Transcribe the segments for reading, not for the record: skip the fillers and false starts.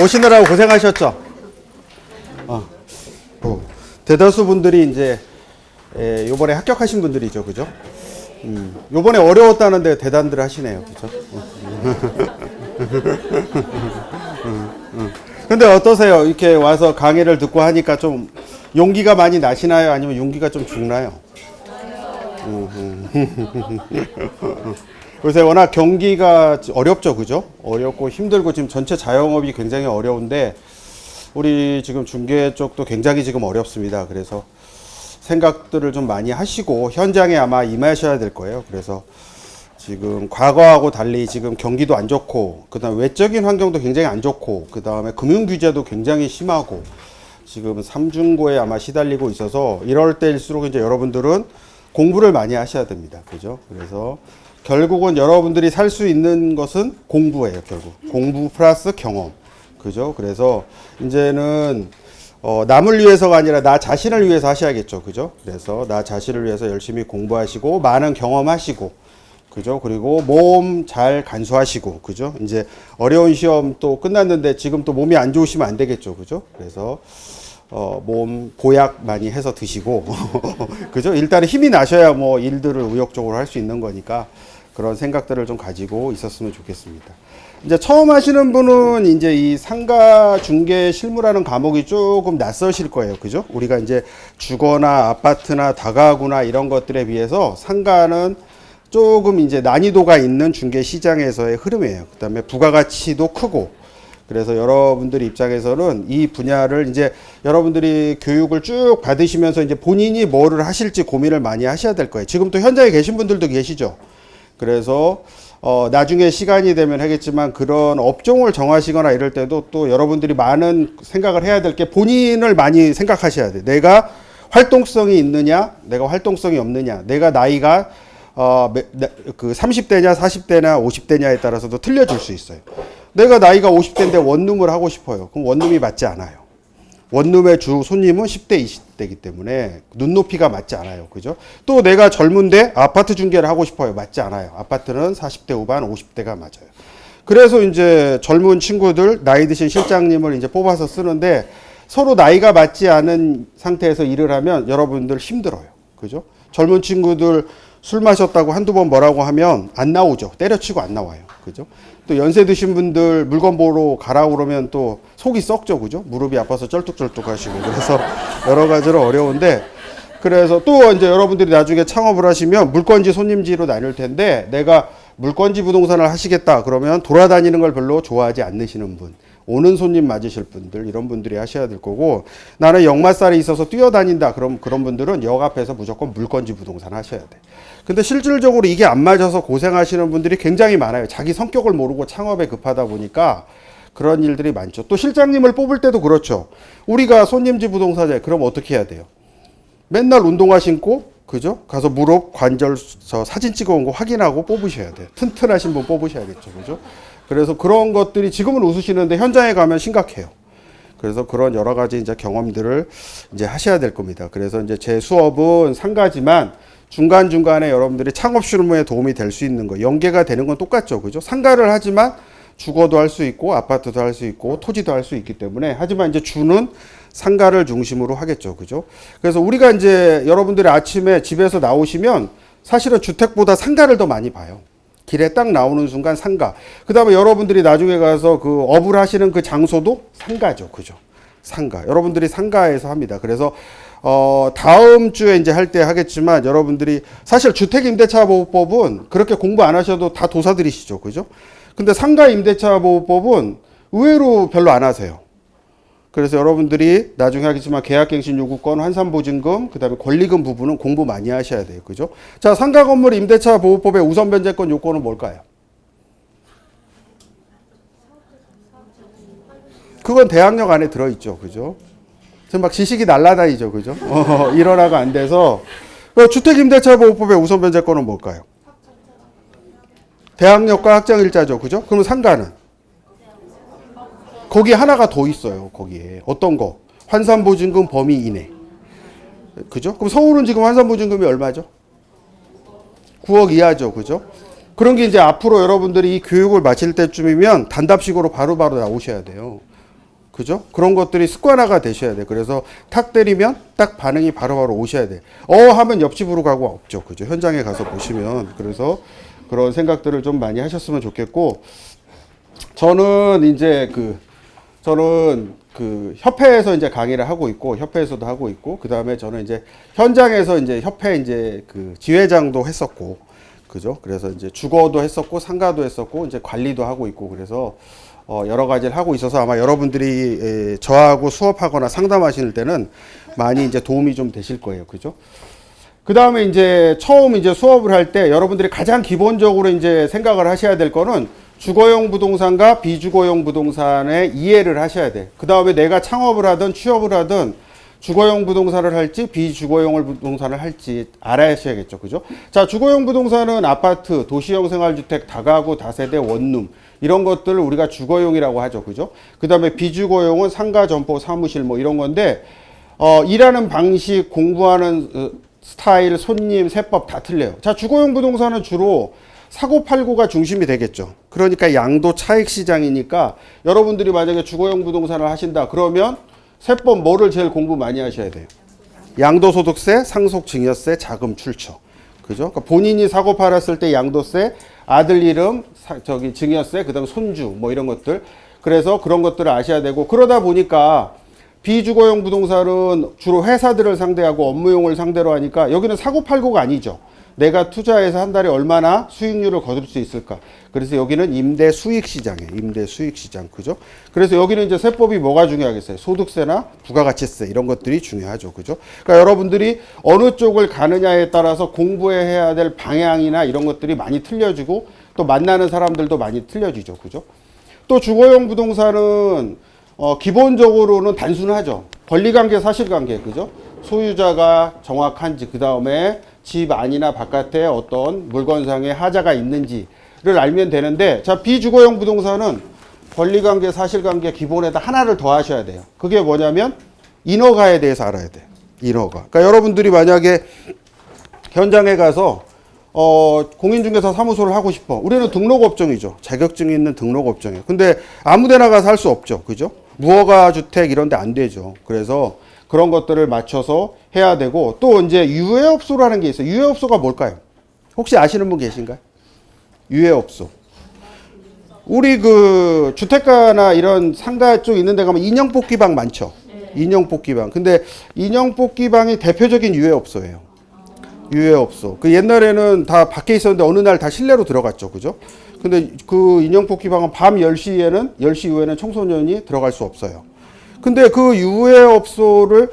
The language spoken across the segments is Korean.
오시느라고 고생하셨죠? 대다수 분들이 이제 요번에 합격하신 분들이죠, 그죠? 요번에 어려웠다는데 대단들 하시네요, 그죠? 근데 어떠세요? 이렇게 와서 강의를 듣고 하니까 좀 용기가 많이 나시나요? 아니면 용기가 좀 죽나요? 요새 워낙 경기가 어렵죠, 그죠? 어렵고 힘들고 지금 전체 자영업이 굉장히 어려운데 우리 지금 중개 쪽도 굉장히 지금 어렵습니다. 그래서 생각들을 좀 많이 하시고 현장에 아마 임하셔야 될 거예요. 그래서 지금 과거하고 달리 지금 경기도 안 좋고 그다음에 외적인 환경도 굉장히 안 좋고 그다음에 금융 규제도 굉장히 심하고 지금 삼중고에 아마 시달리고 있어서 이럴 때일수록 이제 여러분들은 공부를 많이 하셔야 됩니다. 그죠? 그래서 결국은 여러분들이 살 수 있는 것은 공부예요, 결국. 공부 플러스 경험. 그죠? 그래서 이제는 남을 위해서가 아니라 나 자신을 위해서 하셔야겠죠. 그죠? 그래서 나 자신을 위해서 열심히 공부하시고 많은 경험하시고 그죠? 그리고 몸 잘 간수하시고 그죠? 이제 어려운 시험 또 끝났는데 지금 또 몸이 안 좋으시면 안 되겠죠. 그죠? 그래서 몸 보약 많이 해서 드시고 그죠? 일단은 힘이 나셔야 뭐 일들을 의욕적으로 할 수 있는 거니까 그런 생각들을 좀 가지고 있었으면 좋겠습니다. 이제 처음 하시는 분은 이제 이 상가 중개 실무라는 과목이 조금 낯서실 거예요. 그죠? 우리가 이제 주거나 아파트나 다가구나 이런 것들에 비해서 상가는 조금 이제 난이도가 있는 중개 시장에서의 흐름이에요. 그 다음에 부가가치도 크고 그래서 여러분들 입장에서는 이 분야를 이제 여러분들이 교육을 쭉 받으시면서 이제 본인이 뭐를 하실지 고민을 많이 하셔야 될 거예요. 지금 또 현장에 계신 분들도 계시죠. 그래서 나중에 시간이 되면 하겠지만 그런 업종을 정하시거나 이럴 때도 또 여러분들이 많은 생각을 해야 될 게 본인을 많이 생각하셔야 돼요. 내가 활동성이 있느냐, 내가 활동성이 없느냐, 내가 나이가 그 30대냐, 40대냐, 50대냐에 따라서도 틀려질 수 있어요. 내가 나이가 50대인데 원룸을 하고 싶어요. 그럼 원룸이 맞지 않아요. 원룸의 주 손님은 10대, 20대이기 때문에 눈높이가 맞지 않아요. 그죠? 또 내가 젊은데 아파트 중개를 하고 싶어요. 맞지 않아요. 아파트는 40대 후반, 50대가 맞아요. 그래서 이제 젊은 친구들, 나이 드신 실장님을 이제 뽑아서 쓰는데 서로 나이가 맞지 않은 상태에서 일을 하면 여러분들 힘들어요. 그죠? 젊은 친구들 술 마셨다고 한두 번 뭐라고 하면 안 나오죠. 때려치고 안 나와요. 그죠? 또 연세 드신 분들 물건 보러 가라고 그러면 또 속이 썩죠. 그죠? 무릎이 아파서 쩔뚝쩔뚝 하시고. 그래서 여러 가지로 어려운데 그래서 또 이제 여러분들이 나중에 창업을 하시면 물건지 손님지로 나뉠 텐데 내가 물건지 부동산을 하시겠다 그러면 돌아다니는 걸 별로 좋아하지 않으시는 분. 오는 손님 맞으실 분들 이런 분들이 하셔야 될 거고 나는 역마살이 있어서 뛰어다닌다 그럼 그런 분들은 역 앞에서 무조건 물건지 부동산 하셔야 돼. 근데 실질적으로 이게 안 맞아서 고생하시는 분들이 굉장히 많아요. 자기 성격을 모르고 창업에 급하다 보니까 그런 일들이 많죠. 또 실장님을 뽑을 때도 그렇죠. 우리가 손님지 부동산에 그럼 어떻게 해야 돼요? 맨날 운동화 신고 그죠? 가서 무릎 관절 사진 찍어온 거 확인하고 뽑으셔야 돼요. 튼튼하신 분 뽑으셔야겠죠. 그죠? 그래서 그런 것들이 지금은 웃으시는데 현장에 가면 심각해요. 그래서 그런 여러 가지 이제 경험들을 이제 하셔야 될 겁니다. 그래서 이제 제 수업은 상가지만 중간중간에 여러분들이 창업 실무에 도움이 될 수 있는 거, 연계가 되는 건 똑같죠. 그죠? 상가를 하지만 주거도 할 수 있고 아파트도 할 수 있고 토지도 할 수 있기 때문에 하지만 이제 주는 상가를 중심으로 하겠죠. 그죠? 그래서 우리가 이제 여러분들이 아침에 집에서 나오시면 사실은 주택보다 상가를 더 많이 봐요. 길에 딱 나오는 순간 상가. 그 다음에 여러분들이 나중에 가서 그 업을 하시는 그 장소도 상가죠. 그죠? 상가. 여러분들이 상가에서 합니다. 그래서, 다음 주에 이제 할 때 하겠지만 여러분들이 사실 주택임대차보호법은 그렇게 공부 안 하셔도 다 도사들이시죠. 그죠? 근데 상가임대차보호법은 의외로 별로 안 하세요. 그래서 여러분들이 나중에 하겠지만 계약갱신 요구권, 환산보증금, 그 다음에 권리금 부분은 공부 많이 하셔야 돼요. 그죠? 자, 상가건물 임대차 보호법의 우선 변제권 요건은 뭘까요? 그건 대학력 안에 들어있죠. 그죠? 지금 막 지식이 날라다니죠. 그죠? 일어나가 안 돼서. 주택임대차 보호법의 우선 변제권은 뭘까요? 대학력과 학장일자죠. 그죠? 그럼 상가는? 거기 하나가 더 있어요. 거기에. 어떤 거? 환산보증금 범위 이내. 그죠? 그럼 서울은 지금 환산보증금이 얼마죠? 9억 이하죠. 그죠? 그런 게 이제 앞으로 여러분들이 이 교육을 마칠 때쯤이면 단답식으로 바로바로 나오셔야 돼요. 그죠? 그런 것들이 습관화가 되셔야 돼. 그래서 탁 때리면 딱 반응이 바로바로 오셔야 돼. 하면 옆집으로 가고 없죠. 그죠? 현장에 가서 보시면. 그래서 그런 생각들을 좀 많이 하셨으면 좋겠고, 저는 협회에서 이제 강의를 하고 있고, 협회에서도 하고 있고, 그 다음에 저는 이제 현장에서 이제 협회 이제 그 지회장도 했었고, 그죠? 그래서 이제 주거도 했었고, 상가도 했었고, 이제 관리도 하고 있고, 그래서 여러 가지를 하고 있어서 아마 여러분들이 저하고 수업하거나 상담하실 때는 많이 이제 도움이 좀 되실 거예요. 그죠? 그 다음에 이제 처음 이제 수업을 할 때 여러분들이 가장 기본적으로 이제 생각을 하셔야 될 거는 주거용 부동산과 비주거용 부동산의 이해를 하셔야 돼. 그 다음에 내가 창업을 하든 취업을 하든 주거용 부동산을 할지 비주거용 부동산을 할지 알아야셔야겠죠. 그죠? 자, 주거용 부동산은 아파트, 도시형 생활주택, 다가구, 다세대, 원룸 이런 것들을 우리가 주거용이라고 하죠. 그죠? 그 다음에 비주거용은 상가, 점포, 사무실 뭐 이런 건데 일하는 방식, 공부하는 스타일, 손님, 세법 다 틀려요. 자, 주거용 부동산은 주로 사고팔고가 중심이 되겠죠. 그러니까 양도 차익 시장이니까 여러분들이 만약에 주거용 부동산을 하신다 그러면 세법 뭐를 제일 공부 많이 하셔야 돼요? 양도소득세, 상속증여세, 자금 출처. 그죠? 그러니까 본인이 사고 팔았을 때 양도세, 아들 이름, 증여세, 그다음 손주 뭐 이런 것들. 그래서 그런 것들을 아셔야 되고 그러다 보니까 비주거용 부동산은 주로 회사들을 상대하고 업무용을 상대로 하니까 여기는 사고팔고가 아니죠. 내가 투자해서 한 달에 얼마나 수익률을 거둘 수 있을까. 그래서 여기는 임대 수익 시장이에요. 임대 수익 시장. 그죠? 그래서 여기는 이제 세법이 뭐가 중요하겠어요? 소득세나 부가가치세 이런 것들이 중요하죠. 그죠? 그러니까 여러분들이 어느 쪽을 가느냐에 따라서 공부해야 될 방향이나 이런 것들이 많이 틀려지고 또 만나는 사람들도 많이 틀려지죠. 그죠? 또 주거용 부동산은 기본적으로는 단순하죠. 권리관계, 사실관계. 그죠? 소유자가 정확한지 그 다음에 집 안이나 바깥에 어떤 물건상의 하자가 있는지를 알면 되는데 자 비주거용 부동산은 권리관계 사실관계 기본에다 하나를 더 하셔야 돼요. 그게 뭐냐면 인허가에 대해서 알아야 돼요. 인허가. 그러니까 여러분들이 만약에 현장에 가서 공인중개사 사무소를 하고 싶어. 우리는 등록업종이죠. 자격증이 있는 등록업종이에요. 근데 아무데나 가서 할 수 없죠. 그죠? 무허가 주택 이런 데 안 되죠. 그래서 그런 것들을 맞춰서 해야 되고 또 이제 유해업소라는 게 있어요. 유해업소가 뭘까요? 혹시 아시는 분 계신가요? 유해업소. 우리 그 주택가나 이런 상가 쪽 있는 데 가면 인형뽑기방 많죠. 인형뽑기방. 근데 인형뽑기방이 대표적인 유해업소예요. 유해업소. 그 옛날에는 다 밖에 있었는데 어느 날 다 실내로 들어갔죠. 그죠? 근데 그 인형뽑기방은 밤 10시 이후에는 청소년이 들어갈 수 없어요. 근데 그 유해업소를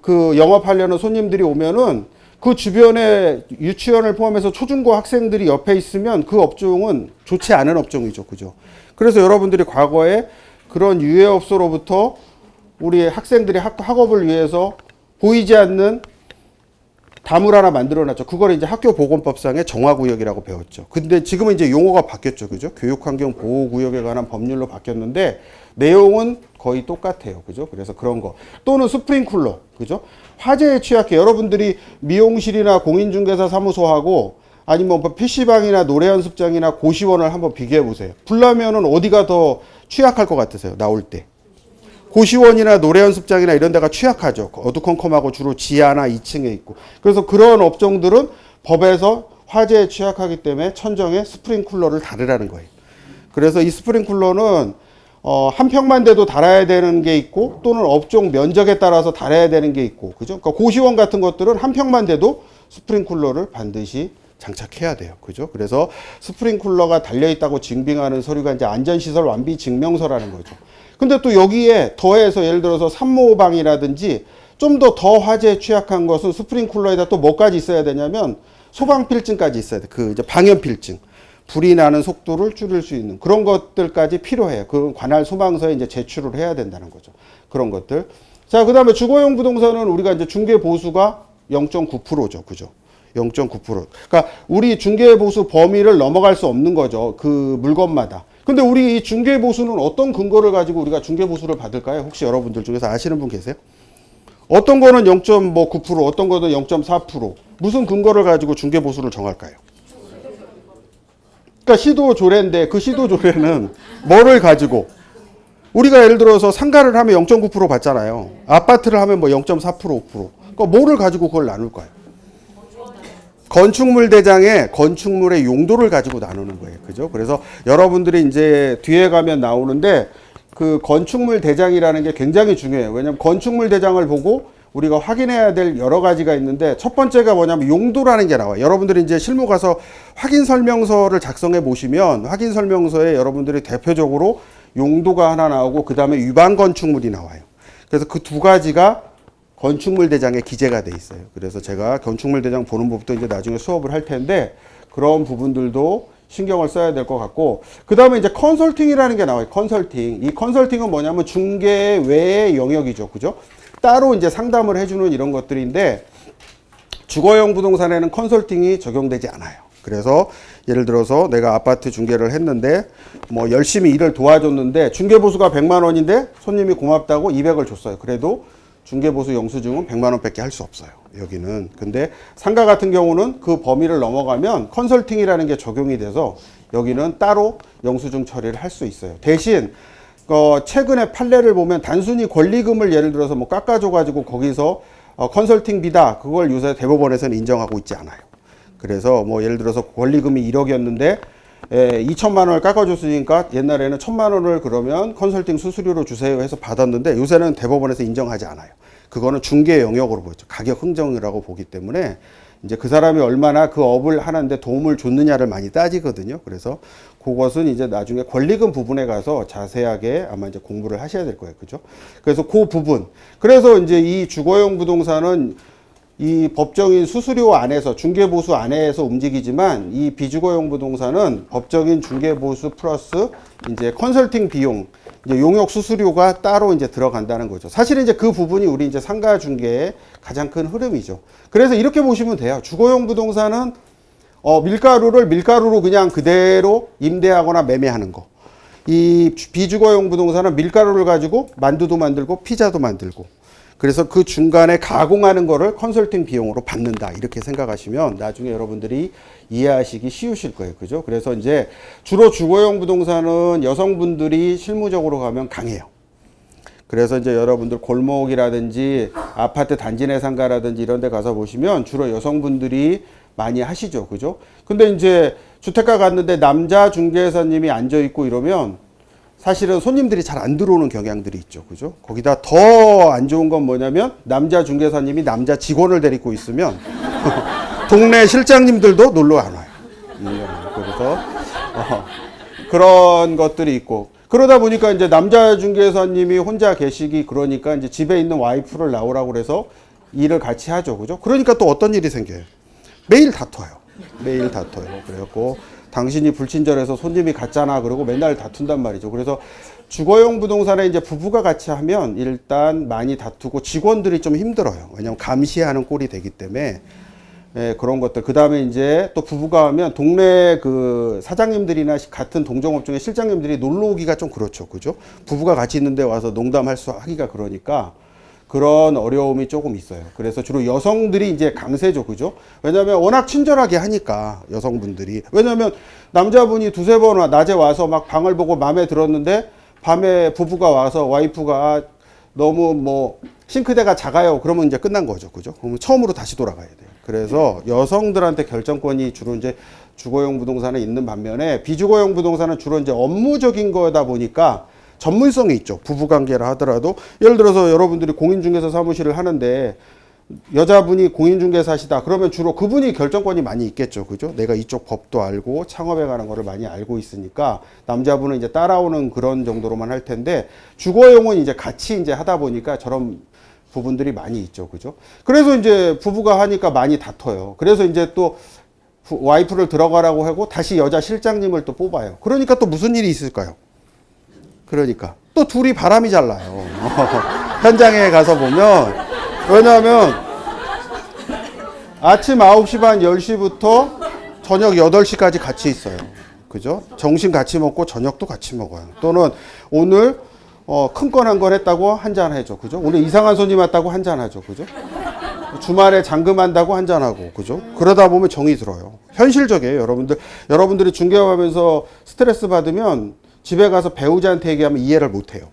그 영업하려는 손님들이 오면은 그 주변에 유치원을 포함해서 초중고 학생들이 옆에 있으면 그 업종은 좋지 않은 업종이죠. 그죠? 그래서 여러분들이 과거에 그런 유해업소로부터 우리 학생들이 학업을 위해서 보이지 않는 다물 하나 만들어놨죠. 그걸 이제 학교보건법상의 정화구역이라고 배웠죠. 근데 지금은 이제 용어가 바뀌었죠. 그죠? 교육환경보호구역에 관한 법률로 바뀌었는데 내용은 거의 똑같아요. 그죠? 그래서 그런 거. 또는 스프링쿨러. 그죠? 화재에 취약해. 여러분들이 미용실이나 공인중개사 사무소하고 아니면 뭐 PC방이나 노래연습장이나 고시원을 한번 비교해 보세요. 불 나면은 어디가 더 취약할 것 같으세요? 나올 때. 고시원이나 노래연습장이나 이런 데가 취약하죠. 어두컴컴하고 주로 지하나 2층에 있고. 그래서 그런 업종들은 법에서 화재에 취약하기 때문에 천정에 스프링쿨러를 달으라는 거예요. 그래서 이 스프링쿨러는 한 평만 돼도 달아야 되는 게 있고 또는 업종 면적에 따라서 달아야 되는 게 있고. 그죠? 그러니까 고시원 같은 것들은 한 평만 돼도 스프링쿨러를 반드시 장착해야 돼요. 그죠? 그래서 스프링쿨러가 달려있다고 증빙하는 서류가 이제 안전시설 완비 증명서라는 거죠. 근데 또 여기에 더해서 예를 들어서 산모방이라든지 좀 더 화재에 취약한 것은 스프링쿨러에다 또 뭐까지 있어야 되냐면 소방필증까지 있어야 돼. 그 이제 방연필증. 불이 나는 속도를 줄일 수 있는 그런 것들까지 필요해요. 그 관할 소방서에 이제 제출을 해야 된다는 거죠. 그런 것들. 자, 그 다음에 주거용 부동산은 우리가 이제 중개 보수가 0.9%죠. 그죠? 0.9%. 그러니까 우리 중개 보수 범위를 넘어갈 수 없는 거죠. 그 물건마다. 근데 우리 이 중개 보수는 어떤 근거를 가지고 우리가 중개 보수를 받을까요? 혹시 여러분들 중에서 아시는 분 계세요? 어떤 거는 0.9%, 어떤 거는 0.4%. 무슨 근거를 가지고 중개 보수를 정할까요? 그러니까 시도 조례인데 그 시도 조례는 뭐를 가지고 우리가 예를 들어서 상가를 하면 0.9% 받잖아요. 아파트를 하면 뭐 0.4%, 5%. 그러니까 뭐를 가지고 그걸 나눌 거예요? 건축물 대장에 건축물의 용도를 가지고 나누는 거예요. 그죠? 그래서 여러분들이 이제 뒤에 가면 나오는데 그 건축물 대장이라는 게 굉장히 중요해요. 왜냐하면 건축물 대장을 보고 우리가 확인해야 될 여러 가지가 있는데 첫 번째가 뭐냐면 용도라는 게 나와요. 여러분들이 이제 실무 가서 확인 설명서를 작성해 보시면 확인 설명서에 여러분들이 대표적으로 용도가 하나 나오고 그 다음에 위반 건축물이 나와요. 그래서 그 두 가지가 건축물 대장에 기재가 돼 있어요. 그래서 제가 건축물 대장 보는 법부터 이제 나중에 수업을 할 텐데 그런 부분들도 신경을 써야 될 것 같고 그 다음에 이제 컨설팅이라는 게 나와요. 컨설팅. 이 컨설팅은 뭐냐면 중개 외의 영역이죠. 그죠? 따로 이제 상담을 해주는 이런 것들인데 주거용 부동산에는 컨설팅이 적용되지 않아요. 그래서 예를 들어서 내가 아파트 중개를 했는데 뭐 열심히 일을 도와줬는데 중개보수가 100만 원인데 손님이 고맙다고 200을 줬어요. 그래도 중개보수 영수증은 100만 원밖에 할 수 없어요. 여기는. 근데 상가 같은 경우는 그 범위를 넘어가면 컨설팅이라는 게 적용이 돼서 여기는 따로 영수증 처리를 할 수 있어요. 대신 최근에 판례를 보면 단순히 권리금을 예를 들어서 뭐 깎아줘가지고 거기서 컨설팅비다 그걸 요새 대법원에서는 인정하고 있지 않아요. 그래서 뭐 예를 들어서 권리금이 1억이었는데 2천만 원을 깎아줬으니까 옛날에는 1천만 원을 그러면 컨설팅 수수료로 주세요 해서 받았는데 요새는 대법원에서 인정하지 않아요. 그거는 중개 영역으로 보죠. 가격 흥정이라고 보기 때문에 이제 그 사람이 얼마나 그 업을 하는데 도움을 줬느냐를 많이 따지거든요. 그래서 그것은 이제 나중에 권리금 부분에 가서 자세하게 아마 이제 공부를 하셔야 될 거예요. 그죠? 그래서 그 부분. 그래서 이제 이 주거용 부동산은 이 법정인 수수료 안에서 중개보수 안에서 움직이지만 이 비주거용 부동산은 법정인 중개보수 플러스 이제 컨설팅 비용, 이제 용역 수수료가 따로 이제 들어간다는 거죠. 사실은 이제 그 부분이 우리 이제 상가 중개의 가장 큰 흐름이죠. 그래서 이렇게 보시면 돼요. 주거용 부동산은 밀가루를 밀가루로 그냥 그대로 임대하거나 매매하는 거. 이 비주거용 부동산은 밀가루를 가지고 만두도 만들고 피자도 만들고 그래서 그 중간에 가공하는 거를 컨설팅 비용으로 받는다. 이렇게 생각하시면 나중에 여러분들이 이해하시기 쉬우실 거예요. 그죠? 그래서 이제 주로 주거용 부동산은 여성분들이 실무적으로 가면 강해요. 그래서 이제 여러분들 골목이라든지 아파트 단지 내 상가라든지 이런 데 가서 보시면 주로 여성분들이 많이 하시죠. 그죠? 근데 이제 주택가 갔는데 남자 중개사님이 앉아 있고 이러면 사실은 손님들이 잘 안 들어오는 경향들이 있죠. 그죠? 거기다 더 안 좋은 건 뭐냐면 남자 중개사님이 남자 직원을 데리고 있으면 동네 실장님들도 놀러 안 와요. 그래서 그런 것들이 있고 그러다 보니까 이제 남자 중개사님이 혼자 계시기 그러니까 이제 집에 있는 와이프를 나오라고 그래서 일을 같이 하죠. 그죠? 그러니까 또 어떤 일이 생겨요? 매일 다퉈요. 매일 다퉈요. 그래갖고 당신이 불친절해서 손님이 갔잖아. 그러고 맨날 다툰단 말이죠. 그래서 주거용 부동산에 이제 부부가 같이 하면 일단 많이 다투고 직원들이 좀 힘들어요. 왜냐하면 감시하는 꼴이 되기 때문에 그런 것들. 그 다음에 이제 또 부부가 하면 동네 그 사장님들이나 같은 동종업종의 실장님들이 놀러 오기가 좀 그렇죠. 그죠? 부부가 같이 있는데 와서 농담할 수 하기가 그러니까 그런 어려움이 조금 있어요. 그래서 주로 여성들이 이제 강세죠. 그죠? 왜냐면 워낙 친절하게 하니까 여성분들이. 왜냐면 남자분이 두세 번 낮에 와서 막 방을 보고 마음에 들었는데 밤에 부부가 와서 와이프가 너무 뭐 싱크대가 작아요. 그러면 이제 끝난 거죠. 그죠? 그러면 처음으로 다시 돌아가야 돼요. 그래서 여성들한테 결정권이 주로 이제 주거용 부동산에 있는 반면에 비주거용 부동산은 주로 이제 업무적인 거다 보니까 전문성이 있죠. 부부관계라 하더라도 예를 들어서 여러분들이 공인중개사 사무실을 하는데 여자분이 공인중개사시다 그러면 주로 그분이 결정권이 많이 있겠죠. 그죠? 내가 이쪽 법도 알고 창업에 관한 거를 많이 알고 있으니까 남자분은 이제 따라오는 그런 정도로만 할 텐데 주거용은 이제 같이 이제 하다 보니까 저런 부분들이 많이 있죠. 그죠? 그래서 이제 부부가 하니까 많이 다퉈요. 그래서 이제 또 와이프를 들어가라고 하고 다시 여자 실장님을 또 뽑아요. 그러니까 또 무슨 일이 있을까요? 그러니까 또 둘이 바람이 잘 나요. 현장에 가서 보면 왜냐하면 아침 9시 반 10시부터 저녁 8시까지 같이 있어요. 그죠? 점심 같이 먹고 저녁도 같이 먹어요. 또는 오늘 큰 건 한 건 했다고 한잔 해줘. 그죠? 오늘 이상한 손님 왔다고 한잔 하죠. 그죠? 주말에 잔금한다고 한잔하고. 그죠? 그러다 보면 정이 들어요. 현실적이에요. 여러분들이 중개업하면서 스트레스 받으면 집에 가서 배우자한테 얘기하면 이해를 못 해요.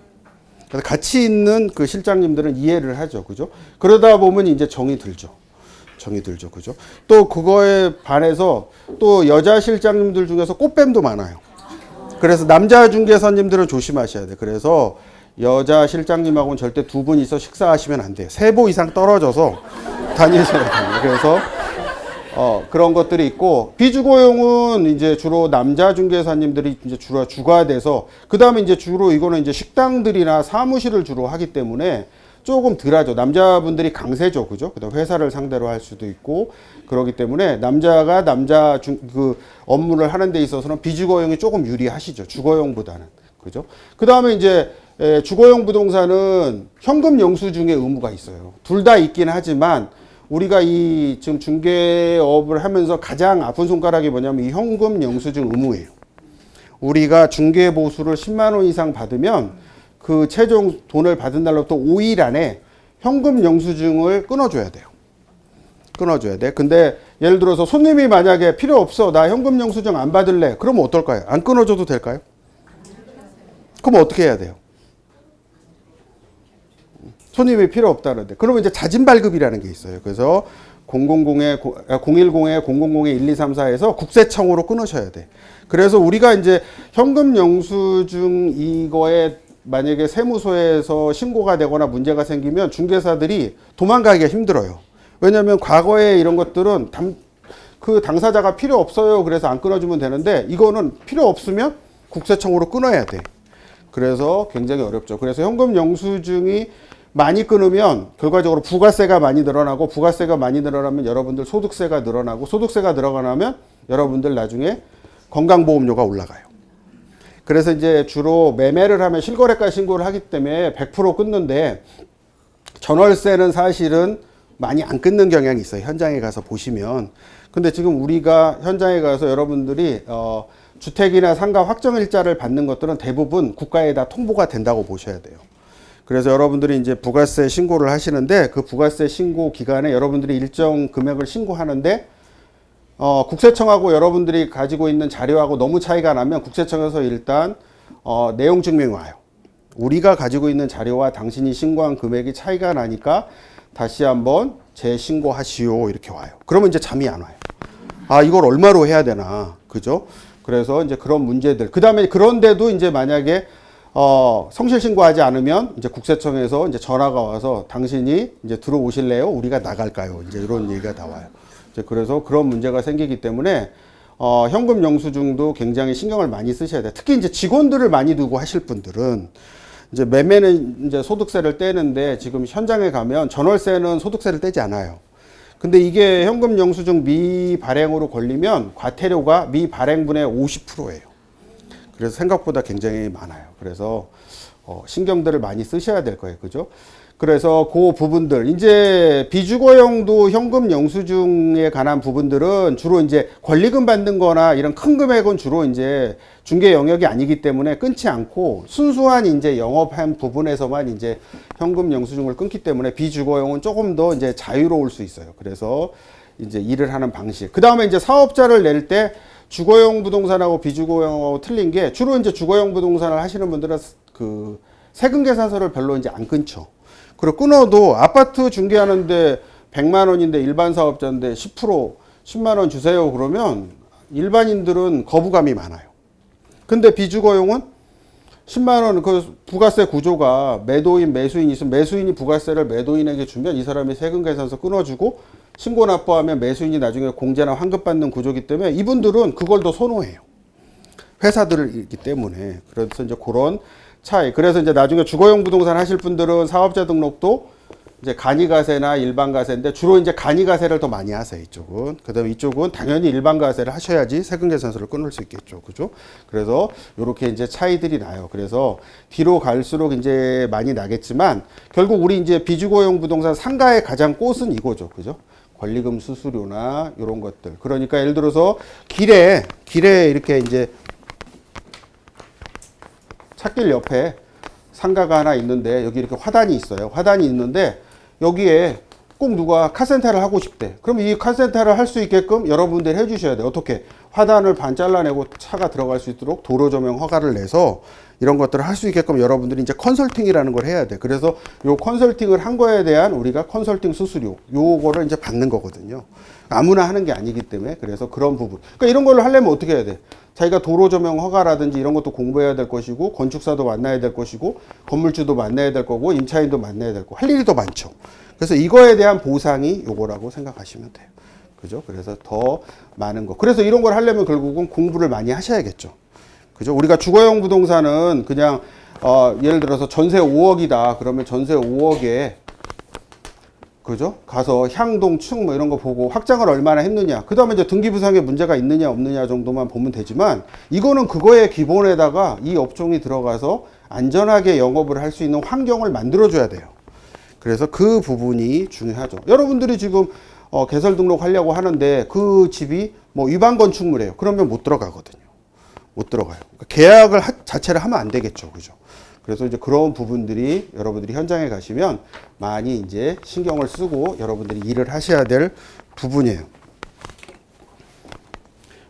그래서 같이 있는 그 실장님들은 이해를 하죠. 그죠? 그러다 보면 이제 정이 들죠. 정이 들죠. 그죠? 또 그거에 반해서 또 여자 실장님들 중에서 꽃뱀도 많아요. 그래서 남자 중개사님들은 조심하셔야 돼. 그래서 여자 실장님하고는 절대 두 분이서 식사하시면 안 돼요. 3보 이상 떨어져서 다니셔야 돼요. 그래서 그런 것들이 있고, 비주거용은 이제 주로 남자 중개사님들이 이제 주로 주가 돼서, 그 다음에 이제 주로 이거는 이제 식당들이나 사무실을 주로 하기 때문에 조금 덜 하죠. 남자분들이 강세죠. 그죠? 그 다음 회사를 상대로 할 수도 있고, 그러기 때문에 남자가 그 업무를 하는 데 있어서는 비주거용이 조금 유리하시죠. 주거용보다는. 그죠? 그 다음에 이제 주거용 부동산은 현금 영수증의 의무가 있어요. 둘 다 있긴 하지만, 우리가 이 지금 중개업을 하면서 가장 아픈 손가락이 뭐냐면 이 현금 영수증 의무예요. 우리가 중개 보수를 10만 원 이상 받으면 그 최종 돈을 받은 날로부터 5일 안에 현금 영수증을 끊어줘야 돼요. 끊어줘야 돼. 근데 예를 들어서 손님이 만약에 필요 없어, 나 현금 영수증 안 받을래, 그러면 어떨까요? 안 끊어줘도 될까요? 그럼 어떻게 해야 돼요? 손님이 필요 없다는데. 그러면 이제 자진 발급이라는 게 있어요. 그래서 010-000-12344에서 국세청으로 끊으셔야 돼. 그래서 우리가 이제 현금 영수증 이거에 만약에 세무서에서 신고가 되거나 문제가 생기면 중개사들이 도망가기가 힘들어요. 왜냐하면 과거에 이런 것들은 그 당사자가 필요 없어요. 그래서 안 끊어주면 되는데, 이거는 필요 없으면 국세청으로 끊어야 돼. 그래서 굉장히 어렵죠. 그래서 현금 영수증이 많이 끊으면 결과적으로 부가세가 많이 늘어나고, 부가세가 많이 늘어나면 여러분들 소득세가 늘어나고, 소득세가 늘어나면 여러분들 나중에 건강보험료가 올라가요. 그래서 이제 주로 매매를 하면 실거래가 신고를 하기 때문에 100% 끊는데, 전월세는 사실은 많이 안 끊는 경향이 있어요. 현장에 가서 보시면. 근데 지금 우리가 현장에 가서 여러분들이 주택이나 상가 확정일자를 받는 것들은 대부분 국가에 다 통보가 된다고 보셔야 돼요. 그래서 여러분들이 이제 부가세 신고를 하시는데, 그 부가세 신고 기간에 여러분들이 일정 금액을 신고하는데, 국세청하고 여러분들이 가지고 있는 자료하고 너무 차이가 나면 국세청에서 일단 내용 증명이 와요. 우리가 가지고 있는 자료와 당신이 신고한 금액이 차이가 나니까 다시 한번 재신고하시오, 이렇게 와요. 그러면 이제 잠이 안 와요. 아, 이걸 얼마로 해야 되나, 그죠? 그래서 이제 그런 문제들. 그 다음에 그런데도 이제 만약에 성실 신고하지 않으면 이제 국세청에서 이제 전화가 와서 당신이 이제 들어오실래요? 우리가 나갈까요? 이제 이런 얘기가 나와요. 이제 그래서 그런 문제가 생기기 때문에 현금 영수증도 굉장히 신경을 많이 쓰셔야 돼요. 특히 이제 직원들을 많이 두고 하실 분들은, 이제 매매는 이제 소득세를 떼는데, 지금 현장에 가면 전월세는 소득세를 떼지 않아요. 근데 이게 현금 영수증 미발행으로 걸리면 과태료가 미발행분의 50%예요. 그래서 생각보다 굉장히 많아요. 그래서 신경들을 많이 쓰셔야 될 거예요. 그죠? 그래서 그 부분들, 이제 비주거용도 현금 영수증에 관한 부분들은 주로 이제 권리금 받는 거나 이런 큰 금액은 주로 이제 중개 영역이 아니기 때문에 끊지 않고, 순수한 이제 영업한 부분에서만 이제 현금 영수증을 끊기 때문에 비주거용은 조금 더 이제 자유로울 수 있어요. 그래서 이제 일을 하는 방식. 그 다음에 이제 사업자를 낼 때 주거용 부동산하고 비주거용하고 틀린 게, 주로 이제 주거용 부동산을 하시는 분들은 그 세금 계산서를 별로 이제 안 끊죠. 그리고 끊어도 아파트 중개하는데 100만 원인데 일반 사업자인데 10% 10만 원 주세요 그러면 일반인들은 거부감이 많아요. 근데 비주거용은 10만 원 그 부가세 구조가 매도인 매수인이 있으면 매수인이 부가세를 매도인에게 주면 이 사람이 세금 계산서 끊어주고, 신고 납부하면 매수인이 나중에 공제나 환급 받는 구조이기 때문에 이분들은 그걸 더 선호해요. 회사들이기 때문에. 그래서 이제 그런 차이. 그래서 이제 나중에 주거용 부동산 하실 분들은 사업자 등록도 이제 간이가세나 일반가세인데, 주로 이제 간이가세를 더 많이 하세요, 이쪽은. 그 다음에 이쪽은 당연히 일반가세를 하셔야지 세금계산서를 끊을 수 있겠죠. 그죠? 그래서 요렇게 이제 차이들이 나요. 그래서 뒤로 갈수록 이제 많이 나겠지만, 결국 우리 이제 비주거용 부동산 상가의 가장 꽃은 이거죠. 그죠? 권리금 수수료나 요런 것들. 그러니까 예를 들어서 길에 이렇게 이제 찻길 옆에 상가가 하나 있는데, 여기 이렇게 화단이 있어요. 화단이 있는데 여기에 꼭 누가 카센터를 하고 싶대. 그럼 이 카센터를 할 수 있게끔 여러분들이 해주셔야 돼요. 어떻게? 화단을 반 잘라내고 차가 들어갈 수 있도록 도로 조명 허가를 내서 이런 것들을 할 수 있게끔 여러분들이 이제 컨설팅이라는 걸 해야 돼. 그래서 요 컨설팅을 한 거에 대한 우리가 컨설팅 수수료, 요거를 이제 받는 거거든요. 아무나 하는 게 아니기 때문에. 그래서 그런 부분. 그러니까 이런 걸로 하려면 어떻게 해야 돼? 자기가 도로 조명 허가라든지 이런 것도 공부해야 될 것이고, 건축사도 만나야 될 것이고, 건물주도 만나야 될 거고, 임차인도 만나야 될 거고, 할 일이 더 많죠. 그래서 이거에 대한 보상이 요거라고 생각하시면 돼요. 그죠? 그래서 더 많은 거. 그래서 이런 걸 하려면 결국은 공부를 많이 하셔야겠죠. 그죠? 우리가 주거용 부동산은 그냥, 예를 들어서 전세 5억이다. 그러면 전세 5억에, 그죠? 가서 향동, 층 뭐 이런 거 보고 확장을 얼마나 했느냐. 그 다음에 이제 등기부상에 문제가 있느냐, 없느냐 정도만 보면 되지만, 이거는 그거의 기본에다가 이 업종이 들어가서 안전하게 영업을 할 수 있는 환경을 만들어줘야 돼요. 그래서 그 부분이 중요하죠. 여러분들이 지금 개설 등록하려고 하는데 그 집이 뭐 위반 건축물이에요. 그러면 못 들어가거든요. 못 들어가요. 그러니까 계약을 자체를 하면 안 되겠죠. 그죠? 그래서 이제 그런 부분들이 여러분들이 현장에 가시면 많이 이제 신경을 쓰고 여러분들이 일을 하셔야 될 부분이에요.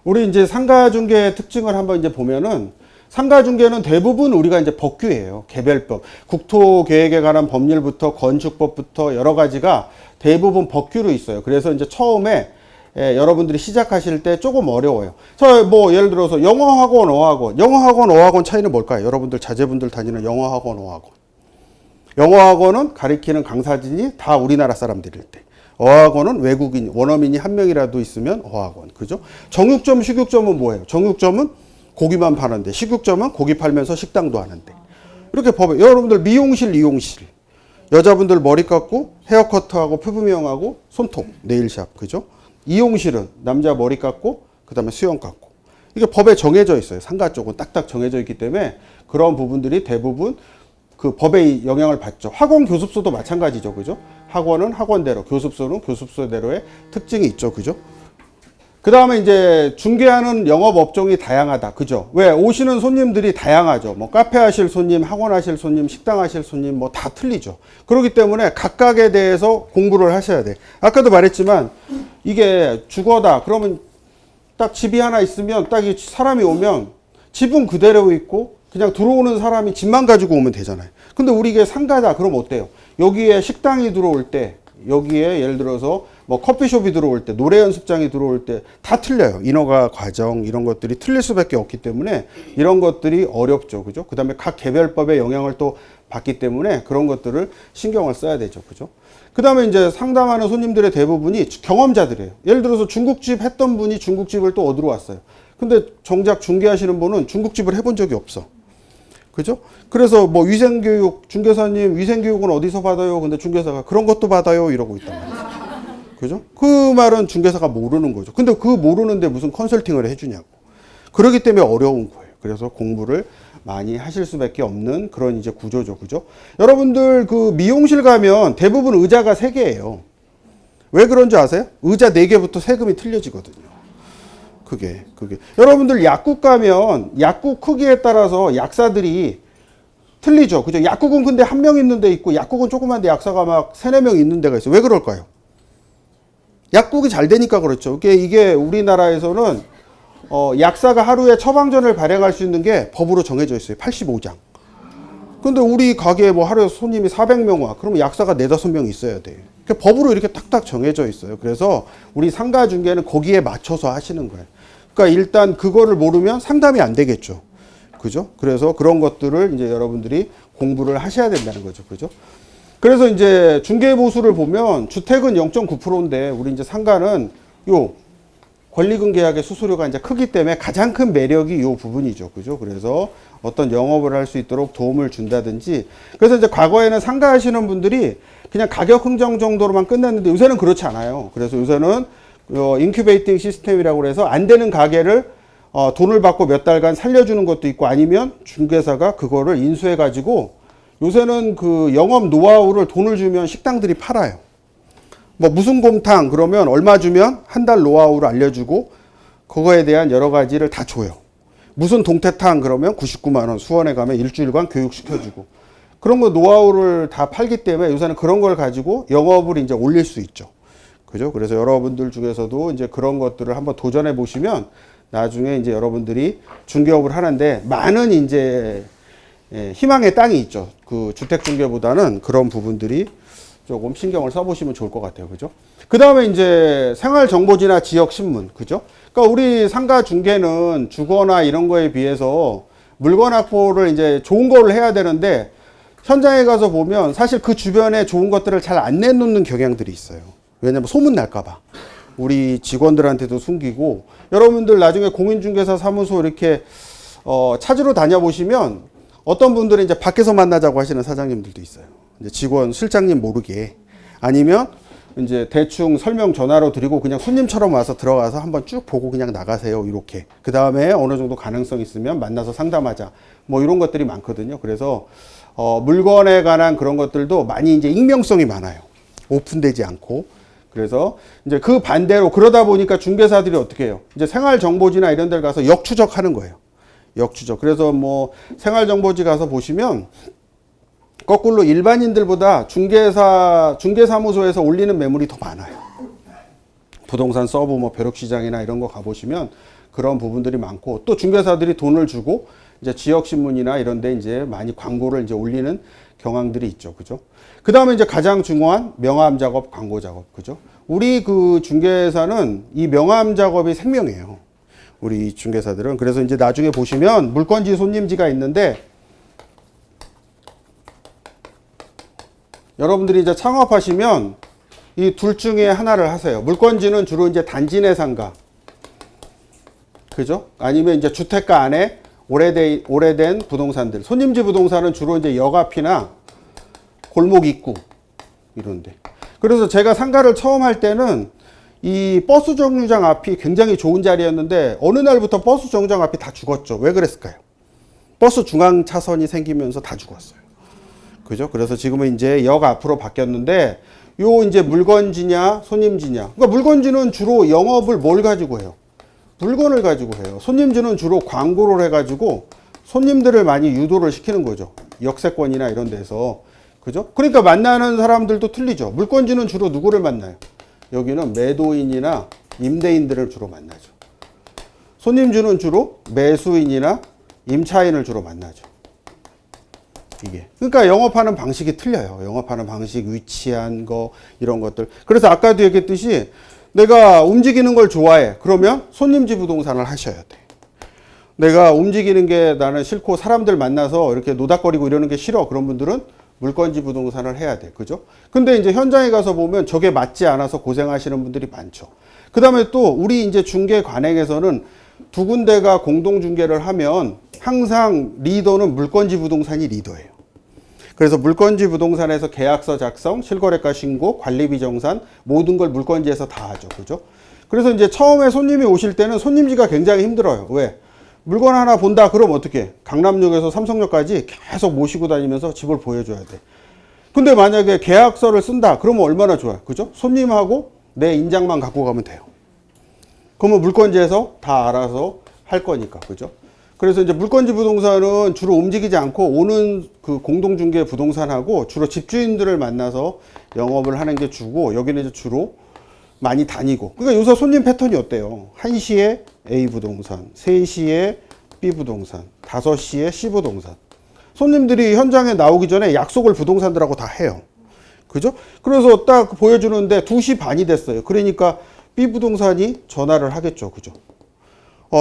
우리 이제 상가중개의 특징을 한번 이제 보면은 상가중개는 대부분 우리가 이제 법규예요. 개별법. 국토계획에 관한 법률부터 건축법부터 여러 가지가 대부분 법규로 있어요. 그래서 이제 처음에 여러분들이 시작하실 때 조금 어려워요. 뭐 예를 들어서 영어학원, 어학원. 영어학원, 어학원 차이는 뭘까요? 여러분들 자제분들 다니는 영어학원, 어학원. 영어학원은 가리키는 강사진이 다 우리나라 사람들일 때. 어학원은 외국인, 원어민이 한 명이라도 있으면 어학원. 그죠? 정육점, 식육점은 뭐예요? 정육점은 고기만 파는데, 식육점은 고기 팔면서 식당도 하는데. 이렇게 법에, 여러분들 미용실, 이용실. 여자분들 머리 깎고, 헤어커트하고, 피부 미용하고, 손톱, 네일샵. 그죠? 이용실은 남자 머리 깎고, 그 다음에 수영 깎고. 이게 법에 정해져 있어요. 상가 쪽은 딱딱 정해져 있기 때문에 그런 부분들이 대부분 그 법의 영향을 받죠. 학원, 교습소도 마찬가지죠. 그죠? 학원은 학원대로, 교습소는 교습소대로의 특징이 있죠. 그죠? 그 다음에 이제 중개하는 영업 업종이 다양하다. 그죠? 왜? 오시는 손님들이 다양하죠. 뭐 카페 하실 손님, 학원 하실 손님, 식당 하실 손님 뭐 다 틀리죠. 그렇기 때문에 각각에 대해서 공부를 하셔야 돼. 아까도 말했지만 이게 주거다. 그러면 딱 집이 하나 있으면 딱 이 사람이 오면 집은 그대로 있고 그냥 들어오는 사람이 집만 가지고 오면 되잖아요. 근데 우리 이게 상가다. 그럼 어때요? 여기에 식당이 들어올 때, 여기에 예를 들어서 뭐 커피숍이 들어올 때, 노래 연습장이 들어올 때 다 틀려요. 인허가 과정 이런 것들이 틀릴 수밖에 없기 때문에 이런 것들이 어렵죠. 그죠? 그 다음에 각 개별법의 영향을 또 받기 때문에 그런 것들을 신경을 써야 되죠. 그죠? 그 다음에 이제 상담하는 손님들의 대부분이 경험자들이에요. 예를 들어서 중국집 했던 분이 중국집을 또 얻으러 왔어요. 근데 정작 중개하시는 분은 중국집을 해본 적이 없어. 그죠? 그래서 뭐 위생교육, 중개사님 위생교육은 어디서 받아요? 근데 중개사가 그런 것도 받아요. 이러고 있단 말이에요. 그죠? 그 말은 중개사가 모르는 거죠. 근데 그 모르는데 무슨 컨설팅을 해주냐고. 그렇기 때문에 어려운 거예요. 그래서 공부를 많이 하실 수밖에 없는 그런 이제 구조죠. 그죠? 여러분들 그 미용실 가면 대부분 의자가 3개예요. 왜 그런 줄 아세요? 의자 4개부터 세금이 틀려지거든요. 그게. 여러분들 약국 가면 약국 크기에 따라서 약사들이 틀리죠. 그죠? 약국은 근데 1명 있는 데 있고 약국은 조그만데 약사가 막 3, 4명 있는 데가 있어요. 왜 그럴까요? 약국이 잘 되니까 그렇죠. 이게 우리나라에서는 약사가 하루에 처방전을 발행할 수 있는 게 법으로 정해져 있어요. 85장. 근데 우리 가게에 뭐 하루에 손님이 400명 와. 그러면 약사가 4, 5명 있어야 돼. 법으로 이렇게 딱딱 정해져 있어요. 그래서 우리 상가 중개는 거기에 맞춰서 하시는 거예요. 그러니까 일단 그거를 모르면 상담이 안 되겠죠. 그죠? 그래서 그런 것들을 이제 여러분들이 공부를 하셔야 된다는 거죠. 그죠? 그래서 이제 중개보수를 보면 주택은 0.9%인데 우리 이제 상가는 요 권리금 계약의 수수료가 이제 크기 때문에 가장 큰 매력이 요 부분이죠. 그죠? 그래서 어떤 영업을 할 수 있도록 도움을 준다든지. 그래서 이제 과거에는 상가 하시는 분들이 그냥 가격 흥정 정도로만 끝냈는데 요새는 그렇지 않아요. 그래서 요새는 인큐베이팅 시스템이라고 해서 안 되는 가게를 돈을 받고 몇 달간 살려주는 것도 있고 아니면 중개사가 그거를 인수해 가지고 요새는 그 영업 노하우를 돈을 주면 식당들이 팔아요. 뭐 무슨 곰탕 그러면 얼마 주면 한 달 노하우를 알려주고 그거에 대한 여러 가지를 다 줘요. 무슨 동태탕 그러면 99만 원 수원에 가면 일주일간 교육시켜주고 그런 거 노하우를 다 팔기 때문에 요새는 그런 걸 가지고 영업을 이제 올릴 수 있죠. 그죠? 그래서 여러분들 중에서도 이제 그런 것들을 한번 도전해 보시면 나중에 이제 여러분들이 중개업을 하는데 많은 이제 희망의 땅이 있죠. 그 주택 중개보다는 그런 부분들이 조금 신경을 써보시면 좋을 것 같아요. 그죠? 그 다음에 이제 생활정보지나 지역신문. 그죠? 그러니까 우리 상가 중개는 주거나 이런 거에 비해서 물건 확보를 이제 좋은 거를 해야 되는데 현장에 가서 보면 사실 그 주변에 좋은 것들을 잘 안 내놓는 경향들이 있어요. 왜냐면 소문 날까봐. 우리 직원들한테도 숨기고 여러분들 나중에 공인중개사 사무소 이렇게 찾으러 다녀보시면 어떤 분들은 이제 밖에서 만나자고 하시는 사장님들도 있어요. 이제 직원, 실장님 모르게. 아니면 이제 대충 설명 전화로 드리고 그냥 손님처럼 와서 들어가서 한번 쭉 보고 그냥 나가세요. 이렇게. 그 다음에 어느 정도 가능성 있으면 만나서 상담하자. 뭐 이런 것들이 많거든요. 그래서 물건에 관한 그런 것들도 많이 이제 익명성이 많아요. 오픈되지 않고. 그래서 이제 그 반대로 그러다 보니까 중개사들이 어떻게 해요? 이제 생활정보지나 이런 데를 가서 역추적하는 거예요. 역추적. 그래서 뭐 생활정보지 가서 보시면 거꾸로 일반인들보다 중개사무소에서 올리는 매물이 더 많아요. 부동산 서브 뭐 벼룩시장이나 이런 거 가보시면 그런 부분들이 많고 또 중개사들이 돈을 주고 이제 지역신문이나 이런 데 이제 많이 광고를 이제 올리는 경향들이 있죠. 그죠? 그 다음에 이제 가장 중요한 명함 작업, 광고 작업. 그죠? 우리 그 중개사는 이 명함 작업이 생명이에요. 우리 중개사들은. 그래서 이제 나중에 보시면 물건지 손님지가 있는데 여러분들이 이제 창업하시면 이 둘 중에 하나를 하세요. 물건지는 주로 이제 단지 내 상가. 그죠? 아니면 이제 주택가 안에 오래된 부동산들. 손님지 부동산은 주로 이제 역 앞이나 골목 입구 이런데. 그래서 제가 상가를 처음 할 때는 이 버스 정류장 앞이 굉장히 좋은 자리였는데 어느 날부터 버스 정류장 앞이 다 죽었죠. 왜 그랬을까요? 버스 중앙 차선이 생기면서 다 죽었어요. 그죠? 그래서 지금은 이제 역 앞으로 바뀌었는데 요 이제 물건지냐 손님지냐. 그러니까 물건지는 주로 영업을 뭘 가지고 해요? 물건을 가지고 해요. 손님지는 주로 광고를 해가지고 손님들을 많이 유도를 시키는 거죠. 역세권이나 이런 데서. 그죠? 그러니까 만나는 사람들도 틀리죠. 물건지는 주로 누구를 만나요? 여기는 매도인이나 임대인들을 주로 만나죠. 손님주는 주로 매수인이나 임차인을 주로 만나죠. 이게. 그러니까 영업하는 방식이 틀려요. 영업하는 방식, 위치한 거, 이런 것들. 그래서 아까도 얘기했듯이 내가 움직이는 걸 좋아해. 그러면 손님지 부동산을 하셔야 돼. 내가 움직이는 게 나는 싫고 사람들 만나서 이렇게 노닥거리고 이러는 게 싫어. 그런 분들은 물건지 부동산을 해야 돼. 그죠? 근데 이제 현장에 가서 보면 저게 맞지 않아서 고생하시는 분들이 많죠. 그 다음에 또 우리 이제 중개 관행에서는 두 군데가 공동 중개를 하면 항상 리더는 물건지 부동산이 리더예요. 그래서 물건지 부동산에서 계약서 작성, 실거래가 신고, 관리비 정산 모든 걸 물건지에서 다 하죠. 그죠? 그래서 이제 처음에 손님이 오실 때는 손님지가 굉장히 힘들어요. 왜? 물건 하나 본다 그럼 어떻게? 강남역에서 삼성역까지 계속 모시고 다니면서 집을 보여줘야 돼. 근데 만약에 계약서를 쓴다 그러면 얼마나 좋아요. 그죠? 손님하고 내 인장만 갖고 가면 돼요. 그러면 물건지에서 다 알아서 할 거니까. 그죠? 그래서 이제 물건지 부동산은 주로 움직이지 않고 오는 그 공동중개 부동산하고 주로 집주인들을 만나서 영업을 하는 게 주고 여기는 이제 주로 많이 다니고. 그러니까 요새 손님 패턴이 어때요? 1시에 A 부동산, 3시에 B 부동산, 5시에 C 부동산. 손님들이 현장에 나오기 전에 약속을 부동산들하고 다 해요. 그죠? 그래서 딱 보여주는데 2시 반이 됐어요. 그러니까 B 부동산이 전화를 하겠죠. 그죠?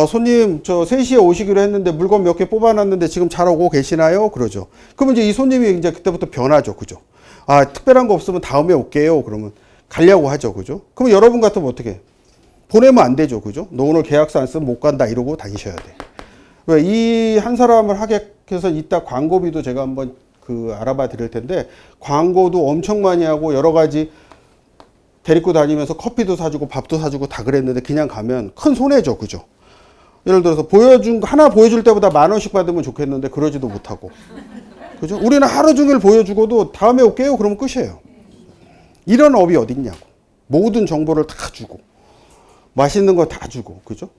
손님, 저 3시에 오시기로 했는데 물건 몇 개 뽑아놨는데 지금 잘 오고 계시나요? 그러죠. 그러면 이제 이 손님이 이제 그때부터 변하죠. 그죠? 아, 특별한 거 없으면 다음에 올게요. 그러면 가려고 하죠. 그죠? 그럼 여러분 같으면 어떻게? 보내면 안 되죠. 그죠? 너 오늘 계약서 안 쓰면 못 간다. 이러고 다니셔야 돼. 왜? 이 한 사람을 하게 해서 이따 광고비도 제가 한번 알아봐 드릴 텐데 광고도 엄청 많이 하고 여러 가지 데리고 다니면서 커피도 사주고 밥도 사주고 다 그랬는데 그냥 가면 큰 손해죠. 그죠? 예를 들어서 하나 보여줄 때보다 10,000원씩 받으면 좋겠는데 그러지도 못하고. 그죠? 우리는 하루 종일 보여주고도 다음에 올게요. 그러면 끝이에요. 이런 업이 어딨냐고. 모든 정보를 다 주고 맛있는 거 다 주고. 그죠?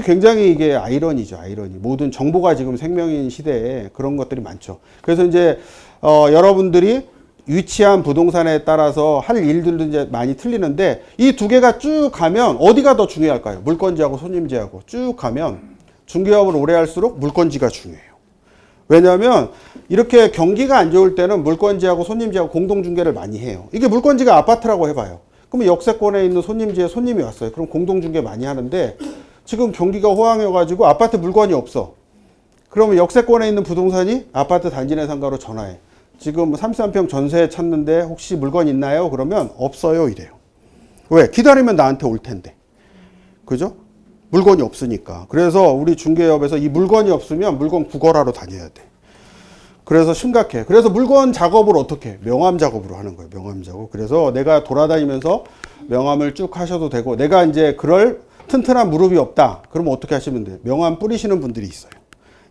굉장히 이게 아이러니죠, 아이러니. 모든 정보가 지금 생명인 시대에 그런 것들이 많죠. 그래서 이제, 여러분들이 위치한 부동산에 따라서 할 일들도 이제 많이 틀리는데, 이 두 개가 쭉 가면 어디가 더 중요할까요? 물건지하고 손님지하고 쭉 가면 중개업을 오래 할수록 물건지가 중요해요. 왜냐하면 이렇게 경기가 안 좋을 때는 물건지하고 손님지하고 공동중개를 많이 해요. 이게 물건지가 아파트라고 해봐요. 그러면 역세권에 있는 손님지에 손님이 왔어요. 그럼 공동중개 많이 하는데, 지금 경기가 호황해가지고 아파트 물건이 없어. 그러면 역세권에 있는 부동산이 아파트 단지 내 상가로 전화해. 지금 33평 전세 찾는데 혹시 물건 있나요? 그러면 없어요 이래요. 왜? 기다리면 나한테 올 텐데. 그죠? 물건이 없으니까. 그래서 우리 중개업에서 이 물건이 없으면 물건 구걸하러 다녀야 돼. 그래서 심각해. 그래서 물건 작업을 어떻게 해? 명함 작업으로 하는 거예요. 명함 작업. 그래서 내가 돌아다니면서 명함을 쭉 하셔도 되고, 내가 이제 그럴 튼튼한 무릎이 없다. 그러면 어떻게 하시면 돼요? 명함 뿌리시는 분들이 있어요.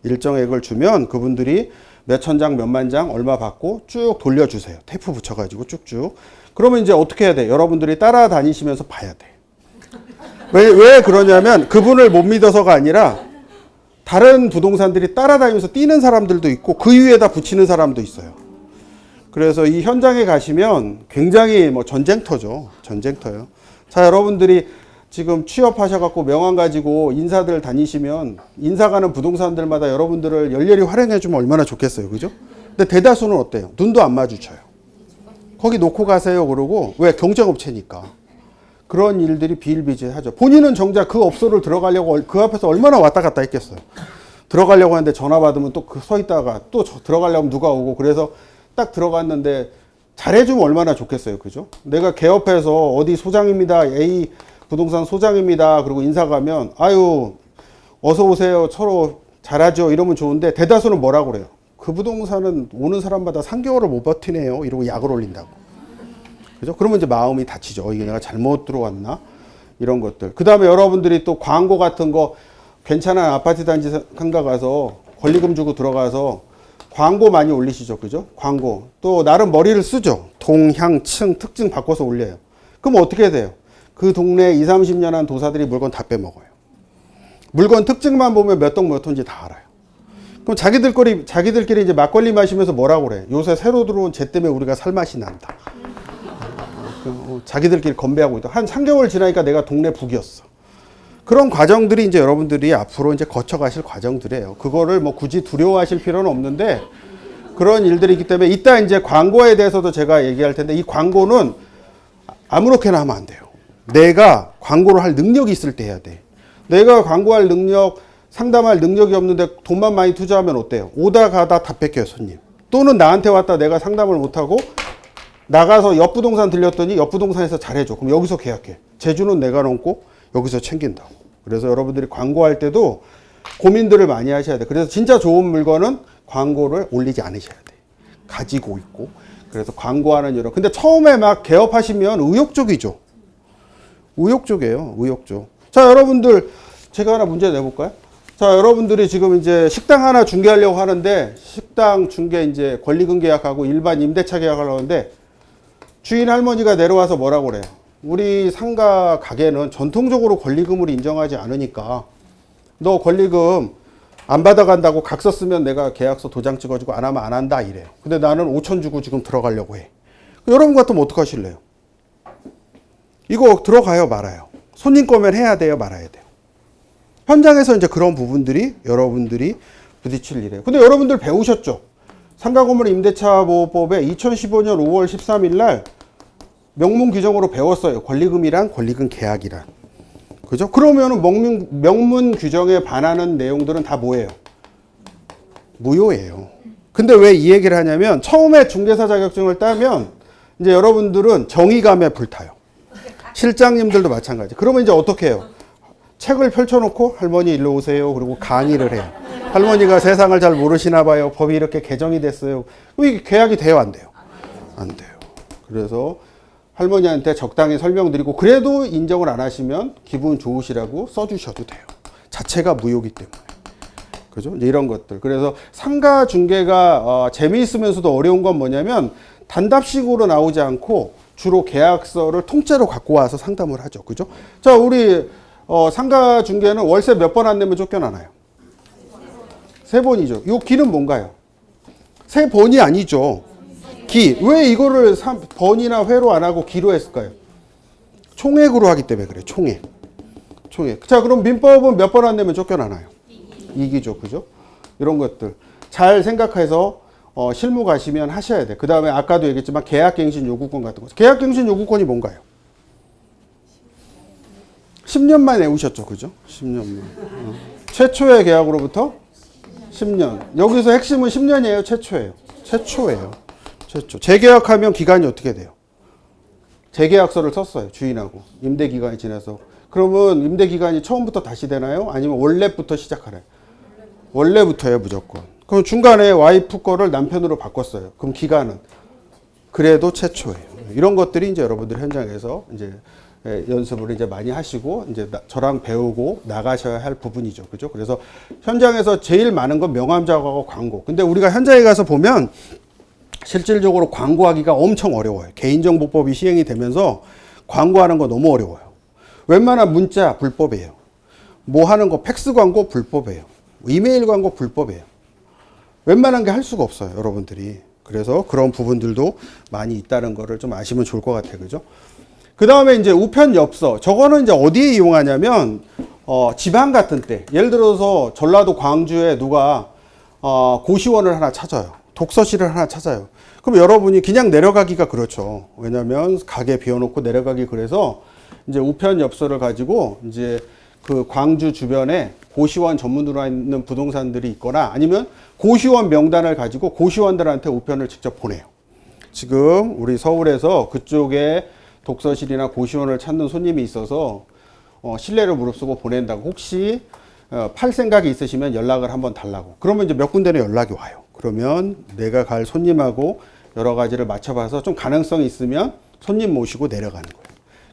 일정액을 주면 그분들이 몇천 장, 몇만 장 얼마 받고 쭉 돌려주세요. 테이프 붙여가지고 쭉쭉. 그러면 이제 어떻게 해야 돼? 여러분들이 따라다니시면서 봐야 돼. 왜 그러냐면 그분을 못 믿어서가 아니라 다른 부동산들이 따라다니면서 뛰는 사람들도 있고 그 위에다 붙이는 사람도 있어요. 그래서 이 현장에 가시면 굉장히 뭐 전쟁터죠. 전쟁터요. 자, 여러분들이 지금 취업하셔갖고 명함 가지고 인사들 다니시면 인사 가는 부동산들마다 여러분들을 열렬히 활용해주면 얼마나 좋겠어요. 그죠? 근데 대다수는 어때요? 눈도 안 마주쳐요. 거기 놓고 가세요. 그러고, 왜? 경쟁업체니까. 그런 일들이 비일비재하죠. 본인은 정작 그 업소를 들어가려고 그 앞에서 얼마나 왔다 갔다 했겠어요. 들어가려고 하는데 전화 받으면 또 서 있다가 또 들어가려면 누가 오고, 그래서 딱 들어갔는데 잘해주면 얼마나 좋겠어요. 그죠? 내가 개업해서 어디 소장입니다. A 부동산 소장입니다. 그리고 인사 가면 아유 어서 오세요. 서로 잘하죠. 이러면 좋은데 대다수는 뭐라고 그래요? 그 부동산은 오는 사람마다 3개월을 못 버티네요. 이러고 약을 올린다고. 그죠? 그러면 이제 마음이 다치죠. 이게 내가 잘못 들어왔나? 이런 것들. 그 다음에 여러분들이 또 광고 같은 거 괜찮은 아파트 단지 상가 가서 권리금 주고 들어가서 광고 많이 올리시죠. 그죠? 광고. 또 나름 머리를 쓰죠. 동, 향, 층, 특징 바꿔서 올려요. 그럼 어떻게 돼요? 그 동네 20, 30년 한 도사들이 물건 다 빼먹어요. 물건 특징만 보면 몇 동 몇 호인지 다 알아요. 그럼 자기들끼리 이제 막걸리 마시면서 뭐라고 그래? 요새 새로 들어온 쟤 때문에 우리가 살맛이 난다. 자기들끼리 건배하고 있다. 한 3개월 지나니까 내가 동네 북이었어. 그런 과정들이 이제 여러분들이 앞으로 이제 거쳐가실 과정들이에요. 그거를 뭐 굳이 두려워하실 필요는 없는데 그런 일들이 있기 때문에 이따 이제 광고에 대해서도 제가 얘기할 텐데 이 광고는 아무렇게나 하면 안 돼요. 내가 광고를 할 능력이 있을 때 해야 돼. 내가 광고할 능력, 상담할 능력이 없는데 돈만 많이 투자하면 어때요? 오다 가다 다 뺏겨요, 손님. 또는 나한테 왔다 내가 상담을 못하고 나가서 옆 부동산 들렸더니 옆 부동산에서 잘해줘. 그럼 여기서 계약해. 제주는 내가 넘고 여기서 챙긴다고. 그래서 여러분들이 광고할 때도 고민들을 많이 하셔야 돼. 그래서 진짜 좋은 물건은 광고를 올리지 않으셔야 돼. 가지고 있고. 그래서 광고하는 여러. 근데 처음에 막 개업하시면 의욕적이죠. 의욕적이에요. 의욕적. 자, 여러분들 제가 하나 문제 내볼까요? 자, 여러분들이 지금 이제 식당 하나 중개하려고 하는데 식당 중개 이제 권리금 계약하고 일반 임대차 계약하려고 하는데 주인 할머니가 내려와서 뭐라고 그래요? 우리 상가 가게는 전통적으로 권리금을 인정하지 않으니까 너 권리금 안 받아간다고 각서 쓰면 내가 계약서 도장 찍어주고 안 하면 안 한다 이래요. 근데 나는 5천 주고 지금 들어가려고 해. 여러분 같으면 어떡하실래요? 이거 들어가요, 말아요? 손님 거면 해야 돼요, 말아야 돼요? 현장에서 이제 그런 부분들이 여러분들이 부딪힐 일이에요. 근데 여러분들 배우셨죠? 상가건물 임대차 보호법에 2015년 5월 13일 날 명문 규정으로 배웠어요. 권리금이란 권리금 계약이란. 그죠? 그러면은 명문 규정에 반하는 내용들은 다 뭐예요? 무효예요. 근데 왜 이 얘기를 하냐면 처음에 중개사 자격증을 따면 이제 여러분들은 정의감에 불타요. 실장님들도 마찬가지. 그러면 이제 어떻게 해요? 책을 펼쳐놓고 할머니 일로 오세요. 그리고 강의를 해요. 할머니가 세상을 잘 모르시나 봐요. 법이 이렇게 개정이 됐어요. 그럼 이게 계약이 돼요? 안 돼요? 안 돼요. 그래서 할머니한테 적당히 설명드리고 그래도 인정을 안 하시면 기분 좋으시라고 써주셔도 돼요. 자체가 무효기 때문에. 그죠? 이제 이런 것들. 그래서 상가 중개가 재미있으면서도 어려운 건 뭐냐면 단답식으로 나오지 않고 주로 계약서를 통째로 갖고 와서 상담을 하죠. 그죠? 자, 우리 상가 중개는 월세 몇 번 안 내면 쫓겨나나요? 3번이죠. 요 기는 뭔가요? 3번이 아니죠. 기. 왜 이거를 번이나 회로 안 하고 기로 했을까요? 총액으로 하기 때문에 그래요. 총액. 자, 그럼 민법은 몇 번 안 내면 쫓겨나나요? 2기죠. 그죠? 이런 것들. 잘 생각해서 실무 가시면 하셔야 돼. 그 다음에 아까도 얘기했지만 계약갱신 요구권 같은 거. 계약갱신 요구권이 뭔가요? 10년만 외우셨죠. 그죠? 10년만. 최초의 계약으로부터 10년. 여기서 핵심은 10년이에요? 최초예요? 최초예요. 최초. 재계약하면 기간이 어떻게 돼요? 재계약서를 썼어요. 주인하고. 임대기간이 지나서. 그러면 임대기간이 처음부터 다시 되나요? 아니면 원래부터 시작하나요? 원래부터예요. 무조건. 그럼 중간에 와이프 거를 남편으로 바꿨어요. 그럼 기간은? 그래도 최초예요. 이런 것들이 이제 여러분들 현장에서 이제 연습을 이제 많이 하시고 이제 저랑 배우고 나가셔야 할 부분이죠. 그죠? 그래서 현장에서 제일 많은 건 명함 작업하고 광고. 근데 우리가 현장에 가서 보면 실질적으로 광고하기가 엄청 어려워요. 개인정보법이 시행이 되면서 광고하는 거 너무 어려워요. 웬만한 문자 불법이에요. 뭐 하는 거 팩스 광고 불법이에요. 이메일 광고 불법이에요. 웬만한 게 할 수가 없어요. 여러분들이. 그래서 그런 부분들도 많이 있다는 거를 좀 아시면 좋을 것 같아요. 그죠? 그 다음에 이제 우편엽서. 저거는 이제 어디에 이용하냐면, 지방 같은 때. 예를 들어서 전라도 광주에 누가, 고시원을 하나 찾아요. 독서실을 하나 찾아요. 그럼 여러분이 그냥 내려가기가 그렇죠. 왜냐면 가게 비워놓고 내려가기 그래서 이제 우편엽서를 가지고 이제 그 광주 주변에 고시원 전문으로 있는 부동산들이 있거나 아니면 고시원 명단을 가지고 고시원들한테 우편을 직접 보내요. 지금 우리 서울에서 그쪽에 독서실이나 고시원을 찾는 손님이 있어서 신뢰를 무릅쓰고 보낸다고 혹시 팔 생각이 있으시면 연락을 한번 달라고. 그러면 이제 몇 군데는 연락이 와요. 그러면 내가 갈 손님하고 여러 가지를 맞춰봐서 좀 가능성이 있으면 손님 모시고 내려가는 거예요.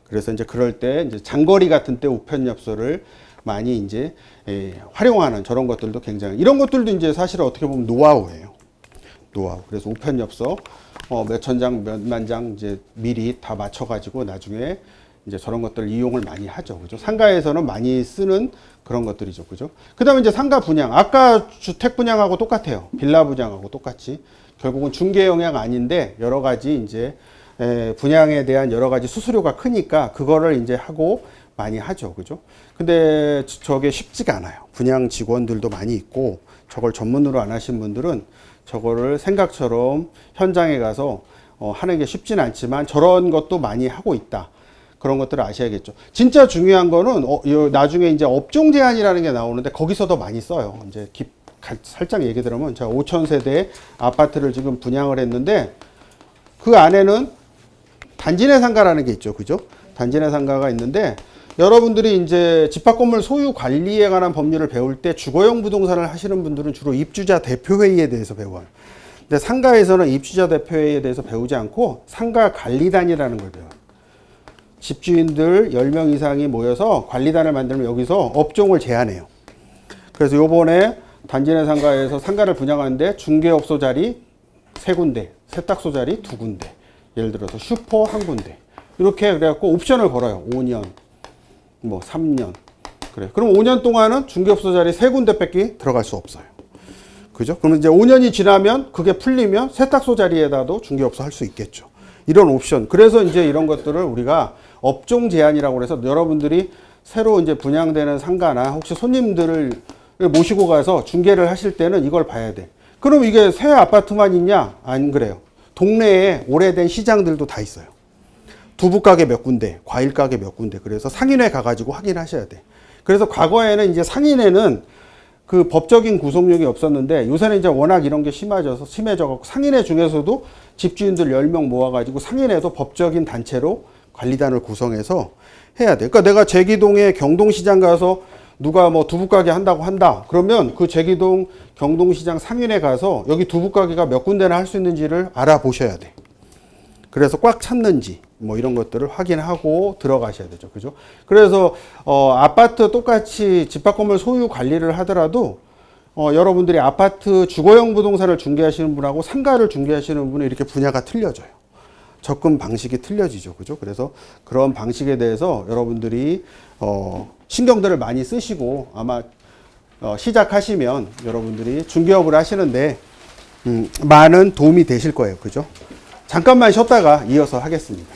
그래서 이제 그럴 때 이제 장거리 같은 때 우편엽서를 많이 이제 활용하는 저런 것들도 굉장히 이런 것들도 이제 사실 어떻게 보면 노하우예요. 노하우. 그래서 우편엽서 몇천 장, 몇만 장 이제 미리 다 맞춰가지고 나중에 이제 저런 것들 이용을 많이 하죠. 그죠? 상가에서는 많이 쓰는 그런 것들이죠. 그죠? 그 다음에 이제 상가 분양. 아까 주택 분양하고 똑같아요. 빌라 분양하고 똑같이. 결국은 중개 영역 아닌데 여러 가지 이제 분양에 대한 여러 가지 수수료가 크니까 그거를 이제 하고 많이 하죠. 그죠? 근데 저게 쉽지가 않아요. 분양 직원들도 많이 있고 저걸 전문으로 안 하신 분들은 저거를 생각처럼 현장에 가서 하는 게 쉽진 않지만 저런 것도 많이 하고 있다. 그런 것들을 아셔야겠죠. 진짜 중요한 거는 나중에 이제 업종 제한이라는 게 나오는데 거기서도 많이 써요. 이제 살짝 얘기 들으면 제가 5,000세대 아파트를 지금 분양을 했는데 그 안에는 단지 내 상가라는 게 있죠. 그죠? 단지 내 상가가 있는데 여러분들이 이제 집합건물 소유 관리에 관한 법률을 배울 때 주거용 부동산을 하시는 분들은 주로 입주자 대표회의에 대해서 배워요. 근데 상가에서는 입주자 대표회의에 대해서 배우지 않고 상가 관리단이라는 걸 배워요. 집주인들 10명 이상이 모여서 관리단을 만들면 여기서 업종을 제한해요. 그래서 요번에 단지 내 상가에서 상가를 분양하는데 중개업소 자리 3군데, 세탁소 자리 2군데, 예를 들어서 슈퍼 1군데 이렇게 그래갖고 옵션을 걸어요. 5년, 뭐 3년. 그래. 그럼 5년 동안은 중개업소 자리 3군데 뺏기 들어갈 수 없어요. 그죠? 그러면 이제 5년이 지나면 그게 풀리면 세탁소 자리에다도 중개업소 할 수 있겠죠. 이런 옵션. 그래서 이제 이런 것들을 우리가 업종 제한이라고 해서 여러분들이 새로 이제 분양되는 상가나 혹시 손님들을 모시고 가서 중개를 하실 때는 이걸 봐야 돼. 그럼 이게 새 아파트만 있냐? 안 그래요. 동네에 오래된 시장들도 다 있어요. 두부가게 몇 군데, 과일가게 몇 군데. 그래서 상인회 가가지고 확인하셔야 돼. 그래서 과거에는 이제 상인회는 그 법적인 구속력이 없었는데 요새는 이제 워낙 이런 게 심해져서 상인회 중에서도 집주인들 10명 모아가지고 상인회도 법적인 단체로 관리단을 구성해서 해야 돼. 그러니까 내가 제기동에 경동시장 가서 누가 뭐 두부가게 한다. 그러면 그 제기동 경동시장 상인회 가서 여기 두부가게가 몇 군데나 할 수 있는지를 알아보셔야 돼. 그래서 꽉 찼는지 뭐 이런 것들을 확인하고 들어가셔야 되죠. 그죠? 그래서 아파트 똑같이 집합건물 소유 관리를 하더라도 여러분들이 아파트 주거용 부동산을 중개하시는 분하고 상가를 중개하시는 분은 이렇게 분야가 틀려져요. 접근 방식이 틀려지죠. 그죠? 그래서 그런 방식에 대해서 여러분들이 신경들을 많이 쓰시고 아마 시작하시면 여러분들이 중개업을 하시는데 많은 도움이 되실 거예요. 그죠? 잠깐만 쉬었다가 이어서 하겠습니다.